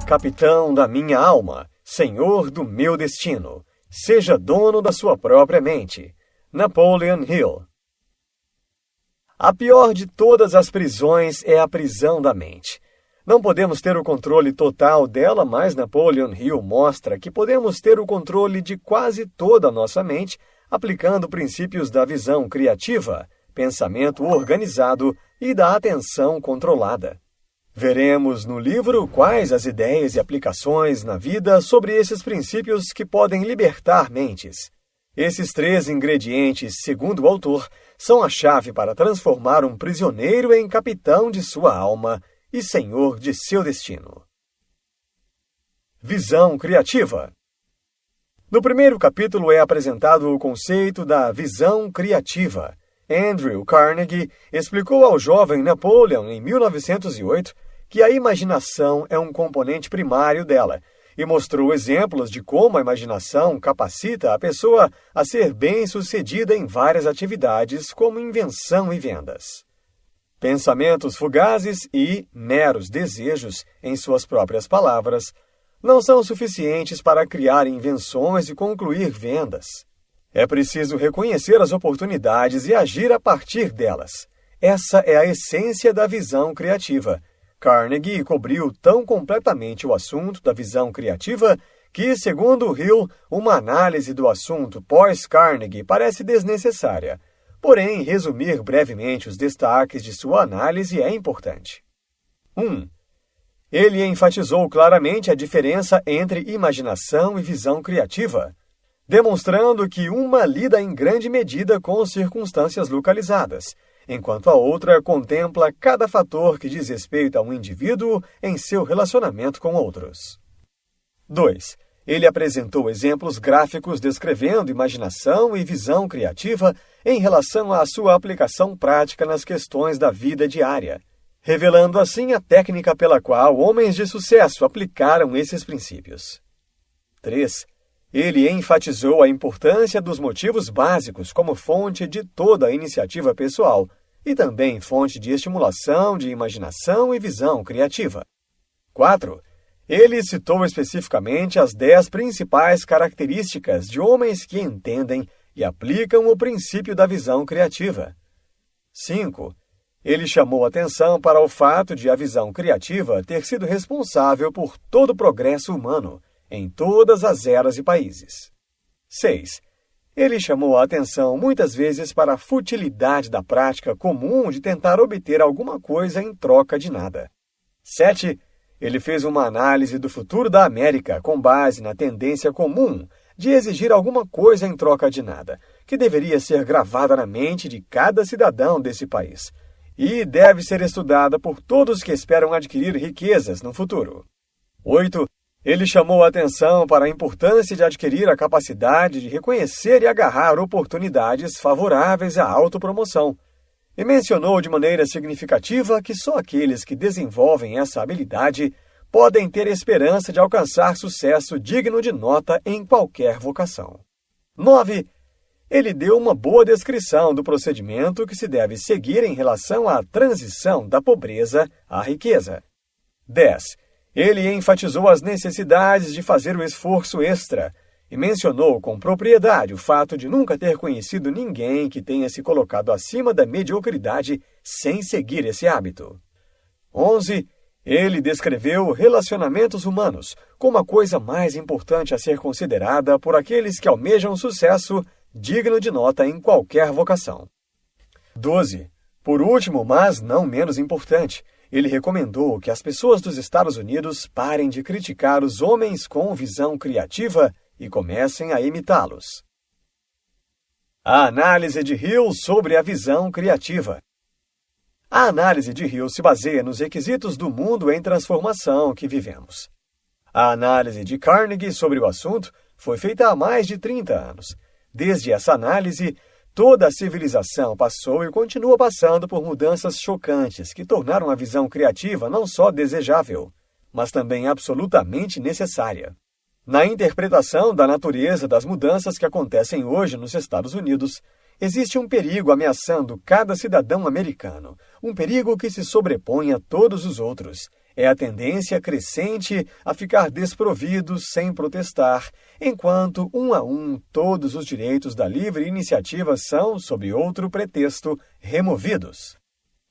Capitão da minha alma, senhor do meu destino, seja dono da sua própria mente. Napoleon Hill. A pior de todas as prisões é a prisão da mente. Não podemos ter o controle total dela, mas Napoleon Hill mostra que podemos ter o controle de quase toda a nossa mente, aplicando princípios da visão criativa, pensamento organizado e da atenção controlada. Veremos no livro quais as ideias e aplicações na vida sobre esses princípios que podem libertar mentes. Esses 3 ingredientes, segundo o autor, são a chave para transformar um prisioneiro em capitão de sua alma e senhor de seu destino. Visão criativa. No primeiro capítulo é apresentado o conceito da visão criativa. Andrew Carnegie explicou ao jovem Napoleon em 1908 que a imaginação é um componente primário dela e mostrou exemplos de como a imaginação capacita a pessoa a ser bem-sucedida em várias atividades, como invenção e vendas. Pensamentos fugazes e meros desejos, em suas próprias palavras, não são suficientes para criar invenções e concluir vendas. É preciso reconhecer as oportunidades e agir a partir delas. Essa é a essência da visão criativa. Carnegie cobriu tão completamente o assunto da visão criativa que, segundo Hill, uma análise do assunto pós-Carnegie parece desnecessária. Porém, resumir brevemente os destaques de sua análise é importante. 1. Ele enfatizou claramente a diferença entre imaginação e visão criativa, demonstrando que uma lida em grande medida com circunstâncias localizadas, enquanto a outra contempla cada fator que diz respeito a um indivíduo em seu relacionamento com outros. 2. Ele apresentou exemplos gráficos descrevendo imaginação e visão criativa em relação à sua aplicação prática nas questões da vida diária, revelando assim a técnica pela qual homens de sucesso aplicaram esses princípios. 3. Ele enfatizou a importância dos motivos básicos como fonte de toda a iniciativa pessoal e também fonte de estimulação de imaginação e visão criativa. 4. Ele citou especificamente as 10 principais características de homens que entendem e aplicam o princípio da visão criativa. 5. Ele chamou atenção para o fato de a visão criativa ter sido responsável por todo o progresso humano, em todas as eras e países. 6. Ele chamou a atenção muitas vezes para a futilidade da prática comum de tentar obter alguma coisa em troca de nada. 7. Ele fez uma análise do futuro da América com base na tendência comum de exigir alguma coisa em troca de nada, que deveria ser gravada na mente de cada cidadão desse país, e deve ser estudada por todos que esperam adquirir riquezas no futuro. 8. Ele chamou a atenção para a importância de adquirir a capacidade de reconhecer e agarrar oportunidades favoráveis à autopromoção, e mencionou de maneira significativa que só aqueles que desenvolvem essa habilidade podem ter esperança de alcançar sucesso digno de nota em qualquer vocação. 9. Ele deu uma boa descrição do procedimento que se deve seguir em relação à transição da pobreza à riqueza. 10. Ele enfatizou as necessidades de fazer o esforço extra e mencionou com propriedade o fato de nunca ter conhecido ninguém que tenha se colocado acima da mediocridade sem seguir esse hábito. 11. Ele descreveu relacionamentos humanos como a coisa mais importante a ser considerada por aqueles que almejam sucesso digno de nota em qualquer vocação. 12. Por último, mas não menos importante, ele recomendou que as pessoas dos Estados Unidos parem de criticar os homens com visão criativa e comecem a imitá-los. A análise de Hill sobre a visão criativa. A análise de Hill se baseia nos requisitos do mundo em transformação que vivemos. A análise de Carnegie sobre o assunto foi feita há mais de 30 anos. Desde essa análise, toda a civilização passou e continua passando por mudanças chocantes que tornaram a visão criativa não só desejável, mas também absolutamente necessária. Na interpretação da natureza das mudanças que acontecem hoje nos Estados Unidos, existe um perigo ameaçando cada cidadão americano, um perigo que se sobrepõe a todos os outros. é a tendência crescente a ficar desprovido sem protestar, enquanto, um a um, todos os direitos da livre iniciativa são, sob outro pretexto, removidos.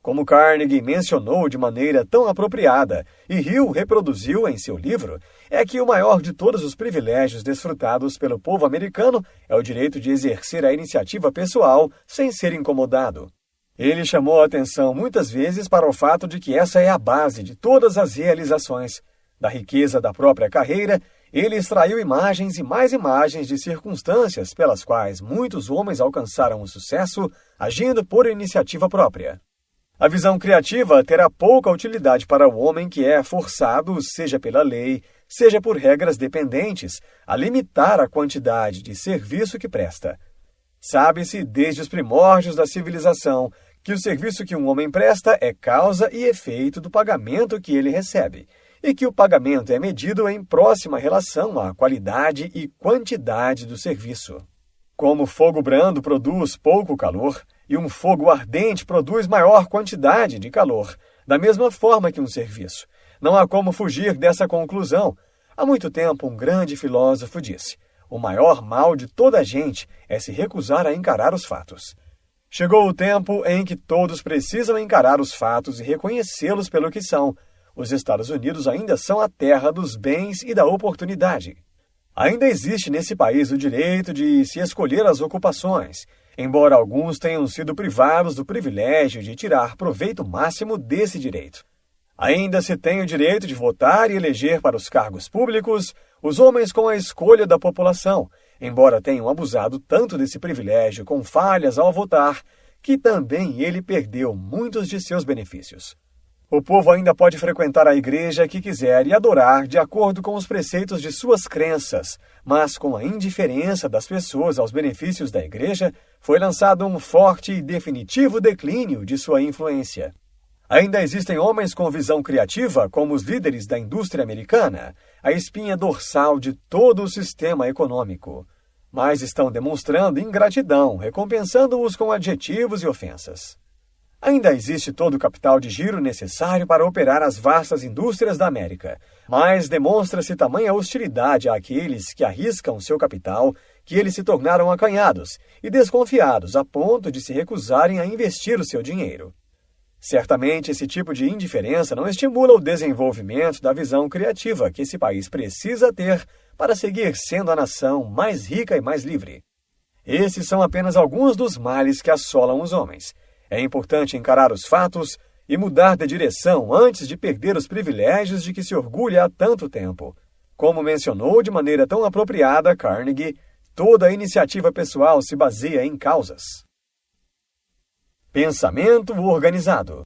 Como Carnegie mencionou de maneira tão apropriada e Hill reproduziu em seu livro, é que o maior de todos os privilégios desfrutados pelo povo americano é o direito de exercer a iniciativa pessoal sem ser incomodado. Ele chamou a atenção muitas vezes para o fato de que essa é a base de todas as realizações. Da riqueza da própria carreira, ele extraiu imagens e mais imagens de circunstâncias pelas quais muitos homens alcançaram o sucesso agindo por iniciativa própria. A visão criativa terá pouca utilidade para o homem que é forçado, seja pela lei, seja por regras dependentes, a limitar a quantidade de serviço que presta. Sabe-se, desde os primórdios da civilização, que o serviço que um homem presta é causa e efeito do pagamento que ele recebe, e que o pagamento é medido em próxima relação à qualidade e quantidade do serviço. Como fogo brando produz pouco calor, e um fogo ardente produz maior quantidade de calor, da mesma forma que um serviço. Não há como fugir dessa conclusão. Há muito tempo, um grande filósofo disse: o maior mal de toda a gente é se recusar a encarar os fatos. Chegou o tempo em que todos precisam encarar os fatos e reconhecê-los pelo que são. Os Estados Unidos ainda são a terra dos bens e da oportunidade. Ainda existe nesse país o direito de se escolher as ocupações, embora alguns tenham sido privados do privilégio de tirar proveito máximo desse direito. Ainda se tem o direito de votar e eleger para os cargos públicos os homens com a escolha da população, embora tenham abusado tanto desse privilégio com falhas ao votar, que também ele perdeu muitos de seus benefícios. O povo ainda pode frequentar a igreja que quiser e adorar de acordo com os preceitos de suas crenças, mas com a indiferença das pessoas aos benefícios da igreja, foi lançado um forte e definitivo declínio de sua influência. Ainda existem homens com visão criativa, como os líderes da indústria americana, a espinha dorsal de todo o sistema econômico, mas estão demonstrando ingratidão, recompensando-os com adjetivos e ofensas. Ainda existe todo o capital de giro necessário para operar as vastas indústrias da América, mas demonstra-se tamanha hostilidade àqueles que arriscam seu capital que eles se tornaram acanhados e desconfiados a ponto de se recusarem a investir o seu dinheiro. Certamente, esse tipo de indiferença não estimula o desenvolvimento da visão criativa que esse país precisa ter para seguir sendo a nação mais rica e mais livre. Esses são apenas alguns dos males que assolam os homens. É importante encarar os fatos e mudar de direção antes de perder os privilégios de que se orgulha há tanto tempo. Como mencionou de maneira tão apropriada Carnegie, toda iniciativa pessoal se baseia em causas. Pensamento organizado.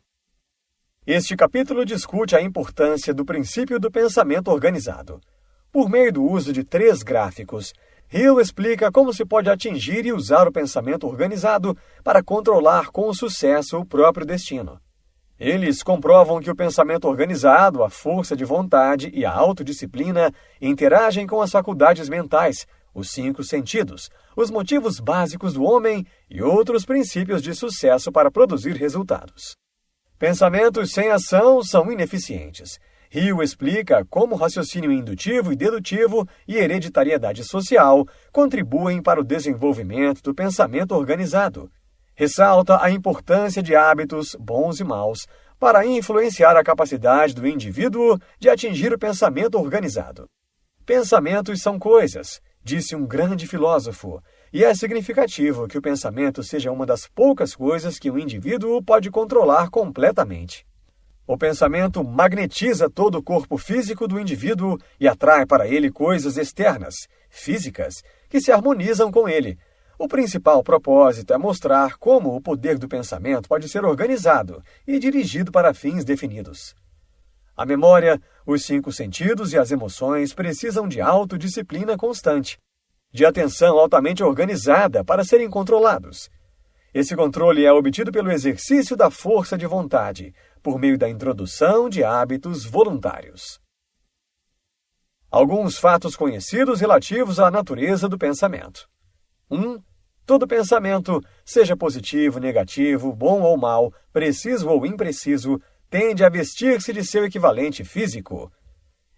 Este capítulo discute a importância do princípio do pensamento organizado. Por meio do uso de 3 gráficos, Hill explica como se pode atingir e usar o pensamento organizado para controlar com sucesso o próprio destino. Eles comprovam que o pensamento organizado, a força de vontade e a autodisciplina interagem com as faculdades mentais, os 5 sentidos, os motivos básicos do homem e outros princípios de sucesso para produzir resultados. Pensamentos sem ação são ineficientes. Hill explica como raciocínio indutivo e dedutivo e hereditariedade social contribuem para o desenvolvimento do pensamento organizado. Ressalta a importância de hábitos, bons e maus, para influenciar a capacidade do indivíduo de atingir o pensamento organizado. Pensamentos são coisas, disse um grande filósofo, e é significativo que o pensamento seja uma das poucas coisas que um indivíduo pode controlar completamente. O pensamento magnetiza todo o corpo físico do indivíduo e atrai para ele coisas externas, físicas, que se harmonizam com ele. O principal propósito é mostrar como o poder do pensamento pode ser organizado e dirigido para fins definidos. A memória, os 5 sentidos e as emoções precisam de autodisciplina constante, de atenção altamente organizada para serem controlados. Esse controle é obtido pelo exercício da força de vontade, por meio da introdução de hábitos voluntários. Alguns fatos conhecidos relativos à natureza do pensamento. 1. Todo pensamento, seja positivo, negativo, bom ou mau, preciso ou impreciso, tende a vestir-se de seu equivalente físico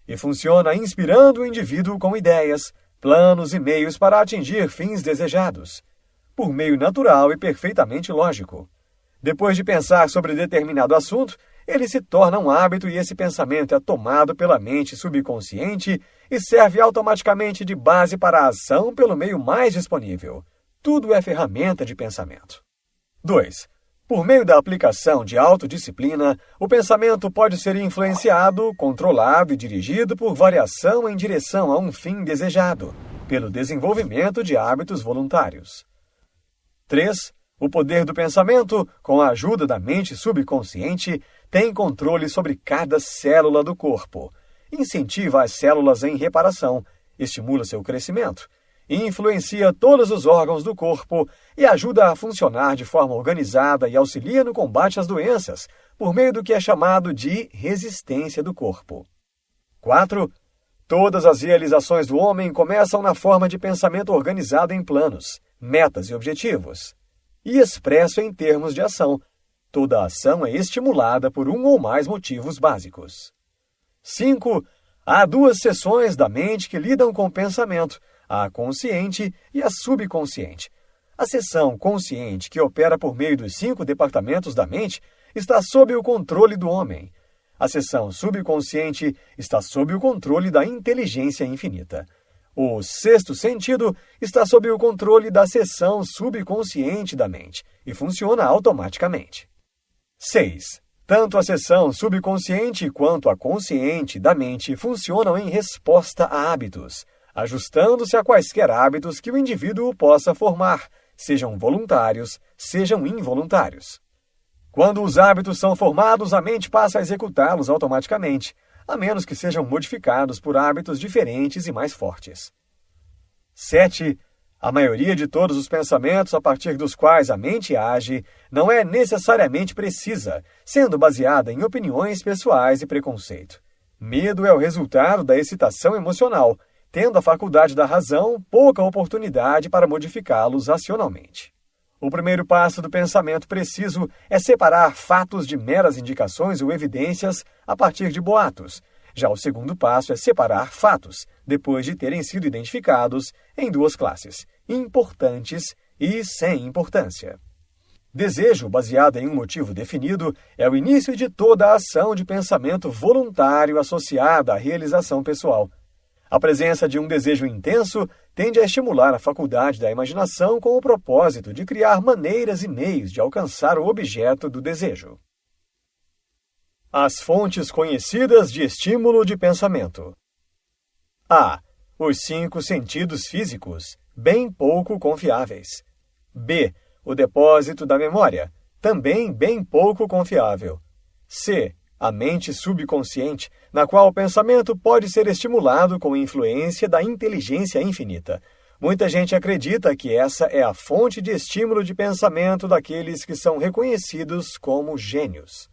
e funciona inspirando o indivíduo com ideias, planos e meios para atingir fins desejados, por meio natural e perfeitamente lógico. Depois de pensar sobre determinado assunto, ele se torna um hábito e esse pensamento é tomado pela mente subconsciente e serve automaticamente de base para a ação pelo meio mais disponível. Tudo é ferramenta de pensamento. 2. Por meio da aplicação de autodisciplina, o pensamento pode ser influenciado, controlado e dirigido por variação em direção a um fim desejado, pelo desenvolvimento de hábitos voluntários. 3. O poder do pensamento, com a ajuda da mente subconsciente, tem controle sobre cada célula do corpo, incentiva as células em reparação, estimula seu crescimento, influencia todos os órgãos do corpo e ajuda a funcionar de forma organizada e auxilia no combate às doenças, por meio do que é chamado de resistência do corpo. 4. Todas as realizações do homem começam na forma de pensamento organizado em planos, metas e objetivos, e expresso em termos de ação. Toda ação é estimulada por um ou mais motivos básicos. 5. Há duas seções da mente que lidam com o pensamento, a consciente e a subconsciente. A seção consciente, que opera por meio dos 5 departamentos da mente, está sob o controle do homem. A seção subconsciente está sob o controle da inteligência infinita. O sexto sentido está sob o controle da seção subconsciente da mente e funciona automaticamente. 6. Tanto a seção subconsciente quanto a consciente da mente funcionam em resposta a hábitos, ajustando-se a quaisquer hábitos que o indivíduo possa formar, sejam voluntários, sejam involuntários. Quando os hábitos são formados, a mente passa a executá-los automaticamente, a menos que sejam modificados por hábitos diferentes e mais fortes. 7. A maioria de todos os pensamentos a partir dos quais a mente age não é necessariamente precisa, sendo baseada em opiniões pessoais e preconceito. Medo é o resultado da excitação emocional, tendo a faculdade da razão pouca oportunidade para modificá-los racionalmente. O primeiro passo do pensamento preciso é separar fatos de meras indicações ou evidências a partir de boatos. Já o segundo passo é separar fatos, depois de terem sido identificados, em duas classes, importantes e sem importância. Desejo, baseado em um motivo definido, é o início de toda a ação de pensamento voluntário associada à realização pessoal. A presença de um desejo intenso tende a estimular a faculdade da imaginação com o propósito de criar maneiras e meios de alcançar o objeto do desejo. As fontes conhecidas de estímulo de pensamento. A. Os 5 sentidos físicos, bem pouco confiáveis. B. O depósito da memória, também bem pouco confiável. C. A mente subconsciente, na qual o pensamento pode ser estimulado com influência da inteligência infinita. Muita gente acredita que essa é a fonte de estímulo de pensamento daqueles que são reconhecidos como gênios.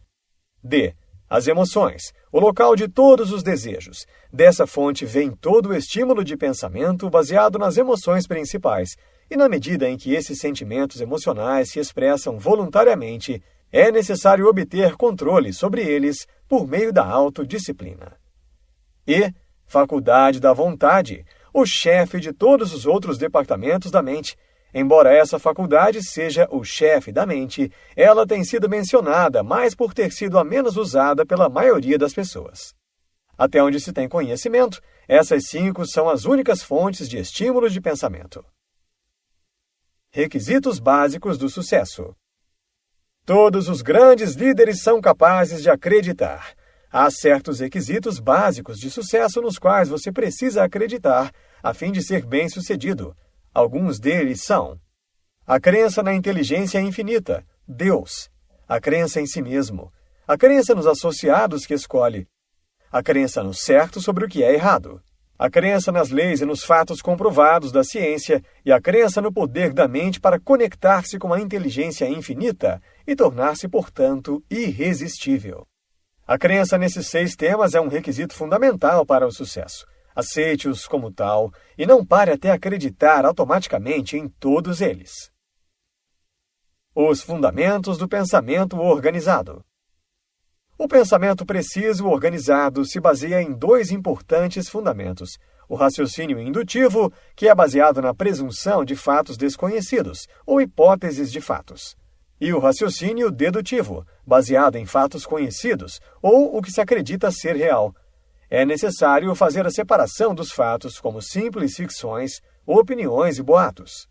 D. As emoções, o local de todos os desejos. Dessa fonte vem todo o estímulo de pensamento baseado nas emoções principais, e na medida em que esses sentimentos emocionais se expressam voluntariamente, é necessário obter controle sobre eles por meio da autodisciplina. E. Faculdade da vontade, o chefe de todos os outros departamentos da mente. Embora essa faculdade seja o chefe da mente, ela tem sido mencionada mais por ter sido a menos usada pela maioria das pessoas. Até onde se tem conhecimento, essas 5 são as únicas fontes de estímulo de pensamento. Requisitos básicos do sucesso. Todos os grandes líderes são capazes de acreditar. Há certos requisitos básicos de sucesso nos quais você precisa acreditar a fim de ser bem-sucedido. Alguns deles são: a crença na inteligência infinita, Deus, a crença em si mesmo, a crença nos associados que escolhe, a crença no certo sobre o que é errado, a crença nas leis e nos fatos comprovados da ciência e a crença no poder da mente para conectar-se com a inteligência infinita e tornar-se, portanto, irresistível. A crença nesses 6 temas é um requisito fundamental para o sucesso. Aceite-os como tal e não pare até acreditar automaticamente em todos eles. Os fundamentos do pensamento organizado. O pensamento preciso organizado se baseia em dois importantes fundamentos: o raciocínio indutivo, que é baseado na presunção de fatos desconhecidos, ou hipóteses de fatos, e o raciocínio dedutivo, baseado em fatos conhecidos, ou o que se acredita ser real. É necessário fazer a separação dos fatos como simples ficções, opiniões e boatos.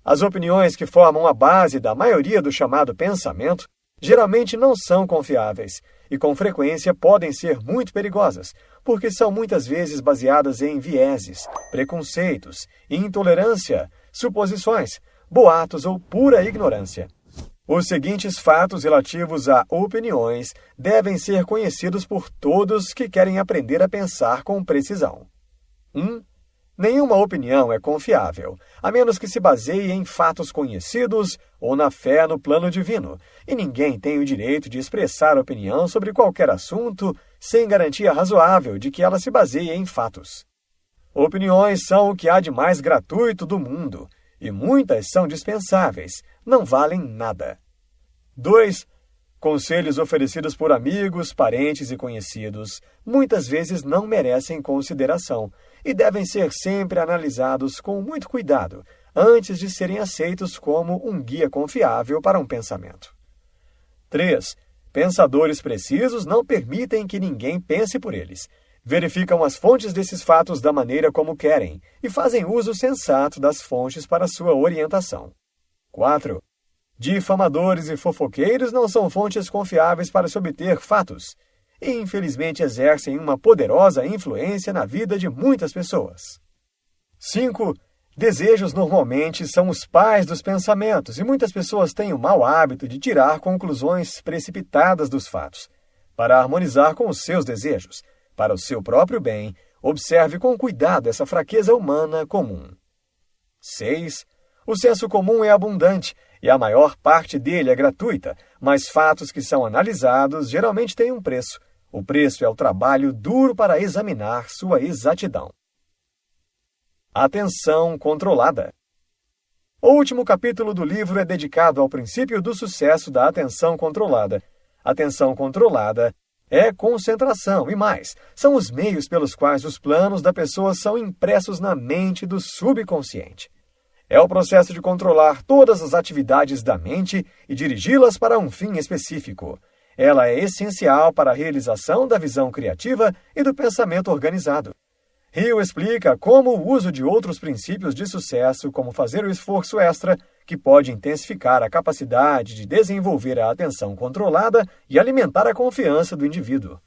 As opiniões que formam a base da maioria do chamado pensamento geralmente não são confiáveis e, com frequência, podem ser muito perigosas, porque são muitas vezes baseadas em vieses, preconceitos, intolerância, suposições, boatos ou pura ignorância. Os seguintes fatos relativos a opiniões devem ser conhecidos por todos que querem aprender a pensar com precisão. 1. Nenhuma opinião é confiável, a menos que se baseie em fatos conhecidos ou na fé no plano divino, e ninguém tem o direito de expressar opinião sobre qualquer assunto sem garantia razoável de que ela se baseie em fatos. Opiniões são o que há de mais gratuito do mundo, e muitas são dispensáveis, não valem nada. 2. Conselhos oferecidos por amigos, parentes e conhecidos muitas vezes não merecem consideração e devem ser sempre analisados com muito cuidado antes de serem aceitos como um guia confiável para um pensamento. 3. Pensadores precisos não permitem que ninguém pense por eles. Verificam as fontes desses fatos da maneira como querem e fazem uso sensato das fontes para sua orientação. 4. Difamadores e fofoqueiros não são fontes confiáveis para se obter fatos e, infelizmente, exercem uma poderosa influência na vida de muitas pessoas. 5. Desejos normalmente são os pais dos pensamentos e muitas pessoas têm o mau hábito de tirar conclusões precipitadas dos fatos. Para harmonizar com os seus desejos, para o seu próprio bem, observe com cuidado essa fraqueza humana comum. 6. O senso comum é abundante e a maior parte dele é gratuita, mas fatos que são analisados geralmente têm um preço. O preço é o trabalho duro para examinar sua exatidão. Atenção controlada. O último capítulo do livro é dedicado ao princípio do sucesso da atenção controlada. Atenção controlada é concentração e mais, são os meios pelos quais os planos da pessoa são impressos na mente do subconsciente. É o processo de controlar todas as atividades da mente e dirigi-las para um fim específico. Ela é essencial para a realização da visão criativa e do pensamento organizado. Hill explica como o uso de outros princípios de sucesso, como fazer o esforço extra, que pode intensificar a capacidade de desenvolver a atenção controlada e alimentar a confiança do indivíduo.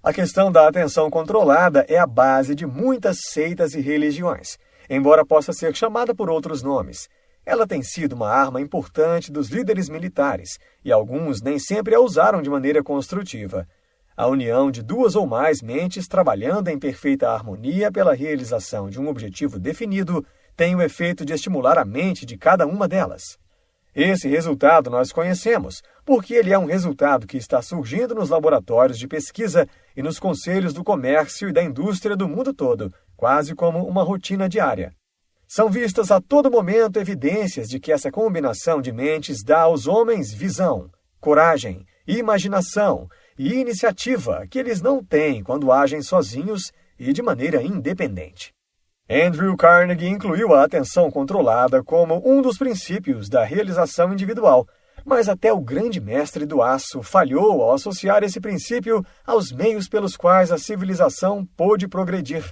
A questão da atenção controlada é a base de muitas seitas e religiões, embora possa ser chamada por outros nomes. Ela tem sido uma arma importante dos líderes militares, e alguns nem sempre a usaram de maneira construtiva. A união de duas ou mais mentes trabalhando em perfeita harmonia pela realização de um objetivo definido tem o efeito de estimular a mente de cada uma delas. Esse resultado nós conhecemos, porque ele é um resultado que está surgindo nos laboratórios de pesquisa e nos conselhos do comércio e da indústria do mundo todo, quase como uma rotina diária. São vistas a todo momento evidências de que essa combinação de mentes dá aos homens visão, coragem, imaginação e iniciativa que eles não têm quando agem sozinhos e de maneira independente. Andrew Carnegie incluiu a atenção controlada como um dos princípios da realização individual, mas até o grande mestre do aço falhou ao associar esse princípio aos meios pelos quais a civilização pôde progredir.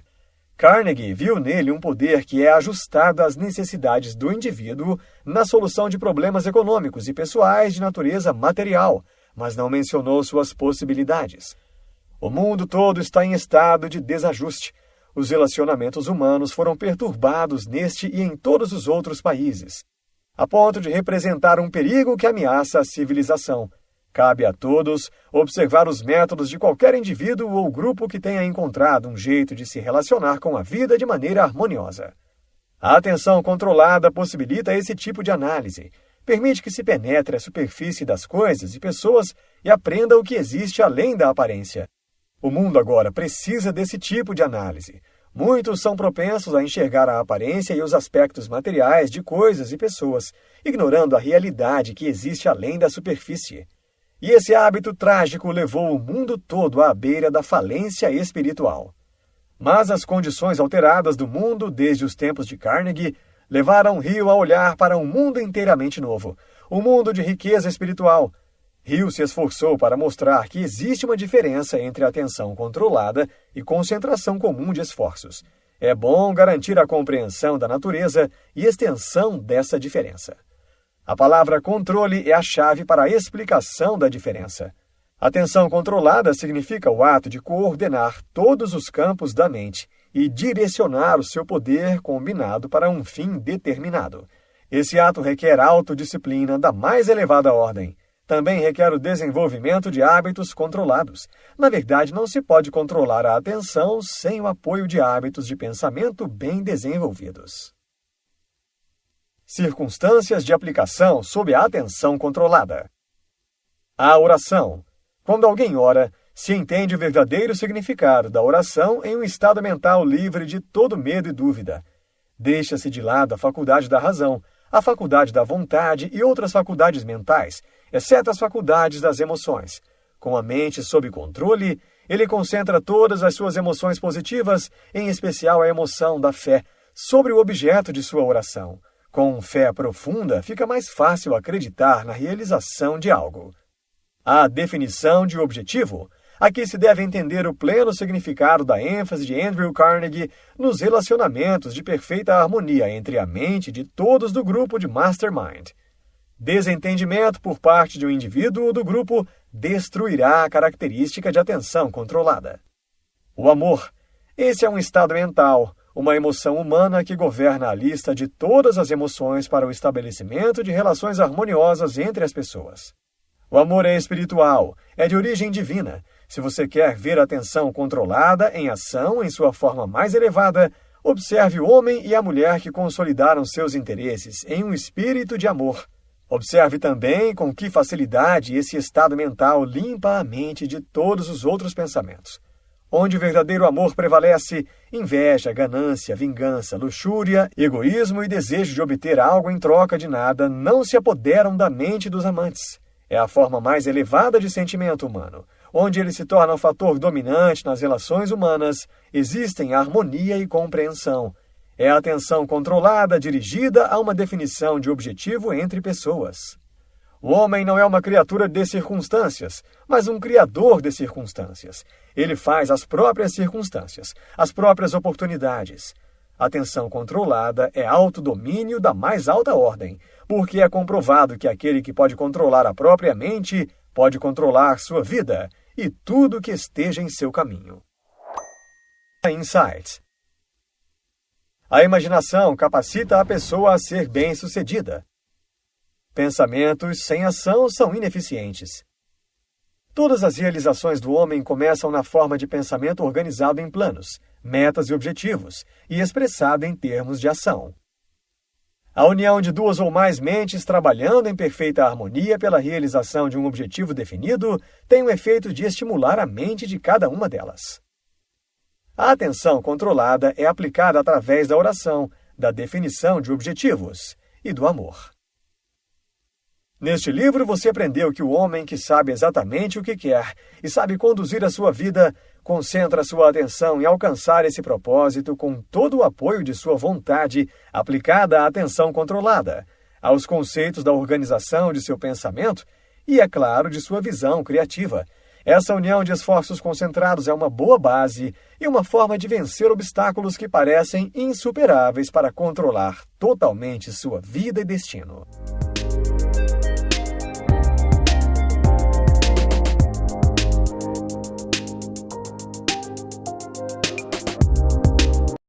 Carnegie viu nele um poder que é ajustado às necessidades do indivíduo na solução de problemas econômicos e pessoais de natureza material, mas não mencionou suas possibilidades. O mundo todo está em estado de desajuste. Os relacionamentos humanos foram perturbados neste e em todos os outros países, a ponto de representar um perigo que ameaça a civilização. Cabe a todos observar os métodos de qualquer indivíduo ou grupo que tenha encontrado um jeito de se relacionar com a vida de maneira harmoniosa. A atenção controlada possibilita esse tipo de análise. Permite que se penetre a superfície das coisas e pessoas e aprenda o que existe além da aparência. O mundo agora precisa desse tipo de análise. Muitos são propensos a enxergar a aparência e os aspectos materiais de coisas e pessoas, ignorando a realidade que existe além da superfície. E esse hábito trágico levou o mundo todo à beira da falência espiritual. Mas as condições alteradas do mundo desde os tempos de Carnegie levaram Hill a olhar para um mundo inteiramente novo, um mundo de riqueza espiritual. Hill se esforçou para mostrar que existe uma diferença entre atenção controlada e concentração comum de esforços. É bom garantir a compreensão da natureza e extensão dessa diferença. A palavra controle é a chave para a explicação da diferença. Atenção controlada significa o ato de coordenar todos os campos da mente e direcionar o seu poder combinado para um fim determinado. Esse ato requer autodisciplina da mais elevada ordem. Também requer o desenvolvimento de hábitos controlados. Na verdade, não se pode controlar a atenção sem o apoio de hábitos de pensamento bem desenvolvidos. Circunstâncias de aplicação sob a atenção controlada. A oração. Quando alguém ora, se entende o verdadeiro significado da oração em um estado mental livre de todo medo e dúvida. Deixa-se de lado a faculdade da razão, a faculdade da vontade e outras faculdades mentais, exceto as faculdades das emoções. Com a mente sob controle, ele concentra todas as suas emoções positivas, em especial a emoção da fé, sobre o objeto de sua oração. Com fé profunda, fica mais fácil acreditar na realização de algo. A definição de objetivo. Aqui se deve entender o pleno significado da ênfase de Andrew Carnegie nos relacionamentos de perfeita harmonia entre a mente de todos do grupo de Mastermind. Desentendimento por parte de um indivíduo ou do grupo destruirá a característica de atenção controlada. O amor. Esse é um estado mental, uma emoção humana que governa a lista de todas as emoções para o estabelecimento de relações harmoniosas entre as pessoas. O amor é espiritual, é de origem divina. Se você quer ver a atenção controlada em ação em sua forma mais elevada, observe o homem e a mulher que consolidaram seus interesses em um espírito de amor. Observe também com que facilidade esse estado mental limpa a mente de todos os outros pensamentos. Onde o verdadeiro amor prevalece, inveja, ganância, vingança, luxúria, egoísmo e desejo de obter algo em troca de nada não se apoderam da mente dos amantes. É a forma mais elevada de sentimento humano. Onde ele se torna o fator dominante nas relações humanas, existem harmonia e compreensão. É a atenção controlada dirigida a uma definição de objetivo entre pessoas. O homem não é uma criatura de circunstâncias, mas um criador de circunstâncias. Ele faz as próprias circunstâncias, as próprias oportunidades. Atenção controlada é autodomínio da mais alta ordem, porque é comprovado que aquele que pode controlar a própria mente pode controlar sua vida e tudo que esteja em seu caminho. Insights. A imaginação capacita a pessoa a ser bem-sucedida. Pensamentos sem ação são ineficientes. Todas as realizações do homem começam na forma de pensamento organizado em planos, metas e objetivos, e expressado em termos de ação. A união de duas ou mais mentes trabalhando em perfeita harmonia pela realização de um objetivo definido tem o efeito de estimular a mente de cada uma delas. A atenção controlada é aplicada através da oração, da definição de objetivos e do amor. Neste livro você aprendeu que o homem que sabe exatamente o que quer e sabe conduzir a sua vida, concentra sua atenção em alcançar esse propósito com todo o apoio de sua vontade aplicada à atenção controlada, aos conceitos da organização de seu pensamento e, é claro, de sua visão criativa. Essa união de esforços concentrados é uma boa base e uma forma de vencer obstáculos que parecem insuperáveis para controlar totalmente sua vida e destino.